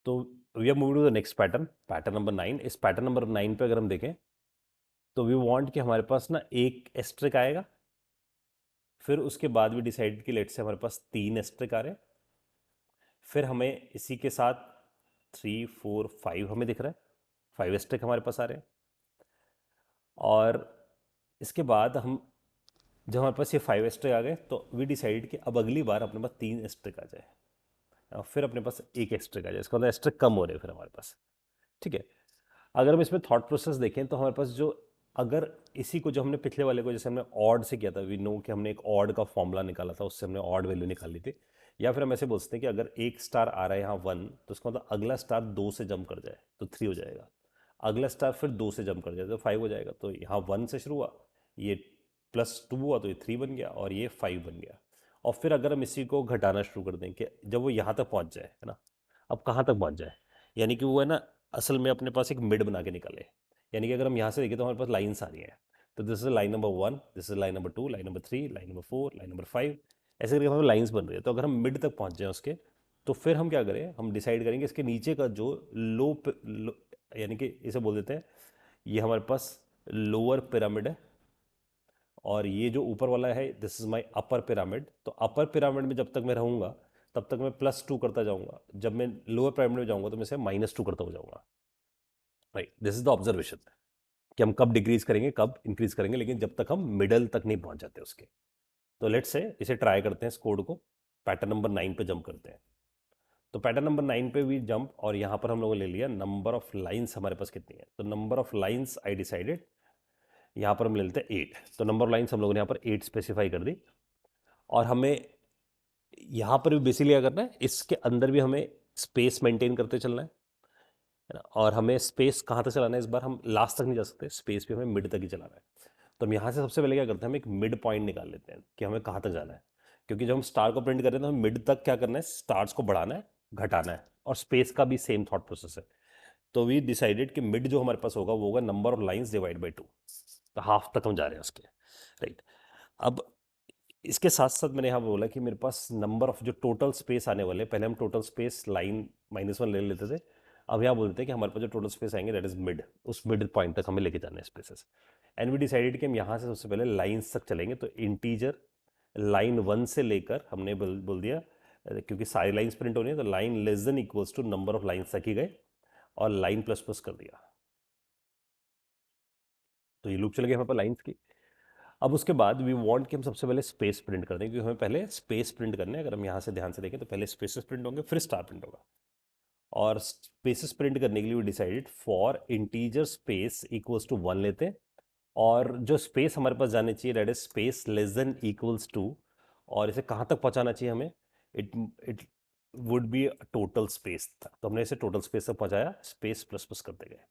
तो we are moving to the next pattern, pattern number 9। इस pattern number 9 पे अगर हम देखें तो वी वांट कि हमारे पास ना एक एस्ट्रिक आएगा, फिर उसके बाद भी डिसाइड कि लेट से हमारे पास 3 एस्ट्रिक आ रहे हैं, फिर हमें इसी के साथ 3 4 5 हमें दिख रहा है, 5 एस्ट्रिक हमारे पास आ रहे हैं। और इसके बाद हम जब हमारे पास ये 5 एस्ट्रिक आ गए तो वी डिसाइड कि अब अगली बार अपने पास 3 एस्ट्रिक आ जाए और फिर अपने पास एक एस्ट्रिक आ जाए, इसका मतलब एस्ट्रिक कम हो रहे हैं फिर हमारे पास। ठीक है, अगर हम इसमें थॉट प्रोसेस देखें तो हमारे पास जो, अगर इसी को जो हमने पिछले वाले को जैसे हमने ऑड से किया था, वी नो कि हमने एक ऑड का फॉर्मूला निकाला था, उससे हमने ऑड वैल्यू निकाली थी। या फिर हम ऐसे बोलते हैं कि अगर एक स्टार आ रहा है यहाँ 1, तो उसका मतलब अगला स्टार 2 से जंप कर जाए तो 3 हो जाएगा, अगला स्टार फिर 2 से जंप कर जाए तो 5 हो जाएगा। तो यहाँ 1 से शुरू हुआ, ये +2 हुआ तो ये 3 बन गया और ये 5 बन गया। और फिर अगर हम इसी को घटाना शुरू कर दें कि जब वो यहाँ तक पहुँच जाए, है ना, अब कहाँ तक पहुँच जाए, यानी कि वो है ना असल में अपने पास एक मिड बना के निकले। यानी कि अगर हम यहाँ से देखें तो हमारे पास लाइन्स आ रही हैं, तो this is line number 1, this is line number 2, line number 3, line number 4, line number 5, ऐसे करके हमारे लाइन्स बन रही है। तो अगर हम मिड तक पहुँच जाएँ उसके, तो फिर हम क्या करें, हम डिसाइड करेंगे इसके नीचे का जो लो यानी कि इसे बोल देते हैं, ये हमारे पास लोअर पिरामिड है, और ये जो ऊपर वाला है this is my upper pyramid. तो अपर पिरामिड में जब तक मैं रहूँगा तब तक मैं +2 करता जाऊँगा, जब मैं लोअर पिरामिड में जाऊँगा तो मैं से -2 करता हो जाऊँगा। Right, this is the observation कि हम कब डिक्रीज करेंगे कब इंक्रीज करेंगे, लेकिन जब तक हम मिडल तक नहीं पहुंच जाते उसके। तो लेट्स से इसे ट्राई करते हैं, इस कोड को पैटर्न नंबर 9 पे जंप करते हैं। तो पैटर्न नंबर 9 पे भी जंप, और यहाँ पर हम लोगों ने ले लिया नंबर ऑफ लाइंस हमारे पास कितनी है, तो number of lines I decided, यहाँ पर हम ले लेते हैं 8। तो नंबर ऑफ लाइंस हम लोगों ने यहाँ पर 8 स्पेसिफाई कर दी। और हमें यहाँ पर भी बेसिकली क्या करना है, इसके अंदर भी हमें स्पेस मेंटेन करते चलना है ना। और हमें स्पेस कहाँ तक चलाना है, इस बार हम लास्ट तक नहीं जा सकते, स्पेस भी हमें मिड तक ही चलाना है। तो हम यहाँ से सबसे पहले क्या करते हैं, हम एक मिड पॉइंट निकाल लेते हैं कि हमें कहाँ तक जाना है। क्योंकि जब हम स्टार को प्रिंट कर रहे हैं तो हमें मिड तक क्या करना है, स्टार्स को बढ़ाना है, घटाना है, और स्पेस का भी सेम थॉट प्रोसेस है। तो वी डिसाइडेड कि मिड जो हमारे पास होगा वो होगा number of lines divide by 2। तो हाफ तक हम जा रहे हैं उसके। राइट, अब इसके साथ साथ मैंने यहाँ बोला कि मेरे पास नंबर ऑफ जो टोटल स्पेस आने वाले, पहले हम टोटल स्पेस लाइन -1 ले लेते थे, अब यहाँ बोलते हैं कि हमारे पास जो टोटल स्पेस आएंगे दैट इज मिड, उस मिड पॉइंट तक हमें लेके जाना है स्पेसेस। एंड वी डिसाइडेड कि हम यहाँ से सबसे पहले लाइन्स तक चलेंगे। तो इंटीजर लाइन 1 से लेकर हमने बोल दिया, क्योंकि सारी लाइन्स प्रिंट होनी है, तो line less than equals to number of lines तक ही गए और लाइन प्लस प्लस कर दिया। तो ये लूप चल गया हमारे पास लाइन्स की। अब उसके बाद वी वांट कि हम सबसे पहले स्पेस प्रिंट कर दें, क्योंकि हमें पहले स्पेस प्रिंट करने हैं। अगर हम यहाँ से ध्यान से देखें तो पहले स्पेसेस प्रिंट होंगे फिर स्टार प्रिंट होगा। और स्पेसेस प्रिंट करने के लिए we decided for integer space equals to 1 लेते हैं, और जो स्पेस हमारे पास जाने चाहिए that is space less than equals to, और इसे कहाँ तक पहुँचाना चाहिए हमें, it it would be total space तक। तो हमने इसे टोटल स्पेस तक पहुँचाया, स्पेस प्लस प्लस करते गए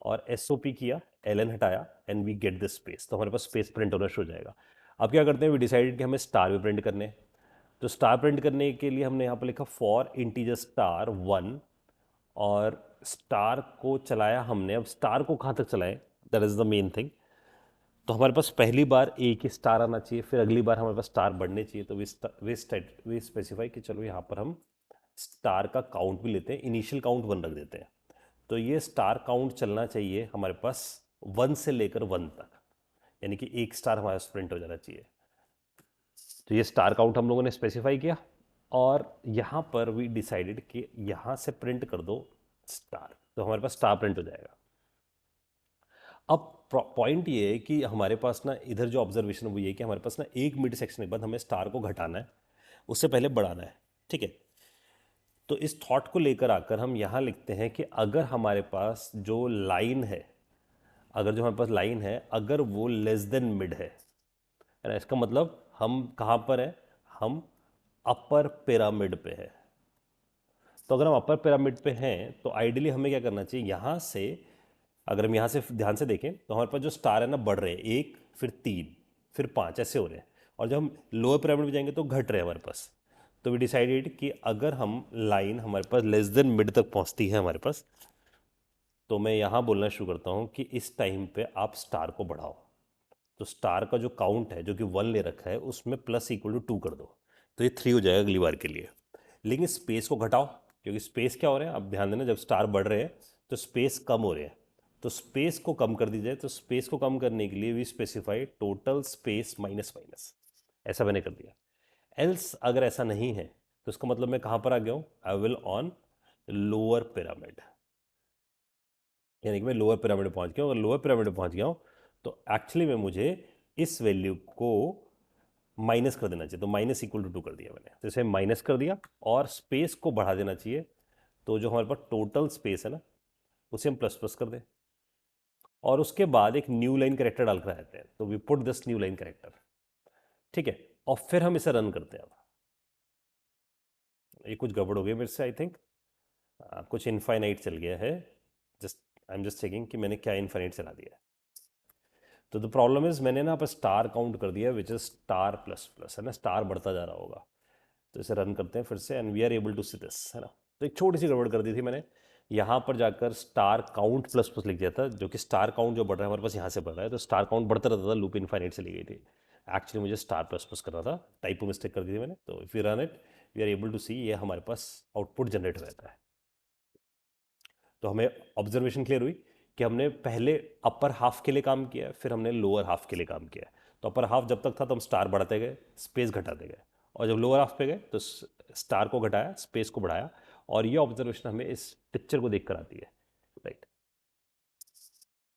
और SOP किया, LN हटाया, and we get this space. तो हमारे पास स्पेस प्रिंट होना शुरू हो जाएगा। अब क्या करते हैं, वी डिसाइडेड कि हमें स्टार भी प्रिंट करने हैं। तो स्टार प्रिंट करने के लिए हमने यहाँ पर लिखा फॉर इंटीजर स्टार 1, और स्टार को चलाया हमने। अब स्टार को कहाँ तक चलाएं, that is the main thing. तो हमारे पास पहली बार एक ही स्टार आना चाहिए, फिर अगली बार हमारे पास स्टार बढ़ने चाहिए। तो वी स्पेसिफाई कि चलो यहाँ पर हम स्टार का काउंट भी लेते हैं, इनिशियल काउंट 1 रख देते हैं। तो ये स्टार काउंट चलना चाहिए हमारे पास 1 से लेकर 1 तक, यानी कि एक स्टार हमारा प्रिंट हो जाना चाहिए। तो ये स्टार काउंट हम लोगों ने स्पेसिफाई किया, और यहाँ पर वी डिसाइडेड कि यहाँ से प्रिंट कर दो स्टार, तो हमारे पास स्टार प्रिंट हो जाएगा। अब पॉइंट ये है कि हमारे पास ना इधर जो ऑब्जर्वेशन है वो ये है कि हमारे पास ना एक मिड सेक्शन के बाद हमें स्टार को घटाना है, उससे पहले बढ़ाना है। ठीक है, तो इस थॉट को लेकर आकर हम यहाँ लिखते हैं कि अगर हमारे पास जो लाइन है, अगर जो हमारे पास लाइन है अगर वो लेस देन मिड है ना, इसका मतलब हम कहाँ पर है, हम अपर पिरामिड पे है। तो अगर हम अपर पिरामिड पे हैं तो आइडियली हमें क्या करना चाहिए, यहाँ से अगर हम यहाँ से ध्यान से देखें तो हमारे पास जो स्टार है ना बढ़ रहे हैं, 1 फिर 3 फिर 5 ऐसे हो रहे हैं, और जब हम लोअर पिरामिड में जाएंगे तो घट रहे हैं हमारे पास। तो वी डिसाइडेड कि अगर हम लाइन हमारे पास लेस देन मिड तक पहुँचती है हमारे पास, तो मैं यहाँ बोलना शुरू करता हूँ कि इस टाइम पे आप स्टार को बढ़ाओ। तो स्टार का जो काउंट है जो कि 1 ले रखा है उसमें +=2 कर दो, तो ये 3 हो जाएगा अगली बार के लिए। लेकिन स्पेस को घटाओ, क्योंकि स्पेस क्या हो रहे हैं, अब ध्यान देना, जब स्टार बढ़ रहे हैं तो स्पेस कम हो रहे हैं, तो स्पेस को कम कर दी जाए, तो स्पेस को कम करने के लिए we specify total space minus minus, ऐसा मैंने कर दिया। एल्स अगर ऐसा नहीं है तो इसका मतलब मैं कहाँ पर आ गया हूँ, I will on lower pyramid, यानी कि मैं लोअर पिरामिड पहुँच गया हूँ। अगर लोअर पिरामिड पहुँच गया हूँ तो एक्चुअली में मुझे इस वैल्यू को माइनस कर देना चाहिए, तो माइनस इक्वल टू 2 कर दिया मैंने, तो इसे माइनस कर दिया और स्पेस को बढ़ा देना चाहिए, तो जो हमारे पास टोटल स्पेस है ना उसे हम प्लस प्लस कर दें, और उसके बाद एक न्यू लाइन करेक्टर डालकर आते हैं, तो we put this new line character, ठीक है, और फिर हम इसे रन करते हैं। अब ये कुछ गड़बड़ हो गई मेरे से, आई थिंक कुछ इनफाइनाइट चल गया है, just I am just checking कि मैंने क्या इनफाइनाइट चला दिया है। तो द प्रॉब्लम इज मैंने ना पर स्टार काउंट कर दिया which is star plus plus, है ना, स्टार बढ़ता जा रहा होगा। तो इसे रन करते हैं फिर से and we are able to see this, है ना। तो एक छोटी सी गड़बड़ कर दी थी मैंने, यहाँ पर जाकर स्टार काउंट प्लस प्लस लिख दिया था, जो कि स्टार काउंट जो बढ़ रहा है हमारे पास यहाँ से बढ़ रहा है, तो स्टार काउंट बढ़ता रहता था, लूप इनफाइनाइट चली गई थी। एक्चुअली मुझे स्टार प्लस प्लस करना था, टाइपो मिस्टेक कर दी थी मैंने। तो if you run it we are able to see ये हमारे पास आउटपुट जनरेट रहता है। तो हमें ऑब्जर्वेशन क्लियर हुई कि हमने पहले अपर हाफ के लिए काम किया, फिर हमने लोअर हाफ के लिए काम किया। तो अपर हाफ जब तक था तो हम स्टार बढ़ाते गए, स्पेस घटाते गए, और जब लोअर हाफ पे गए तो स्टार को घटाया, स्पेस को बढ़ाया, और ये ऑब्जर्वेशन हमें इस पिक्चर को देखकर आती है, राइट।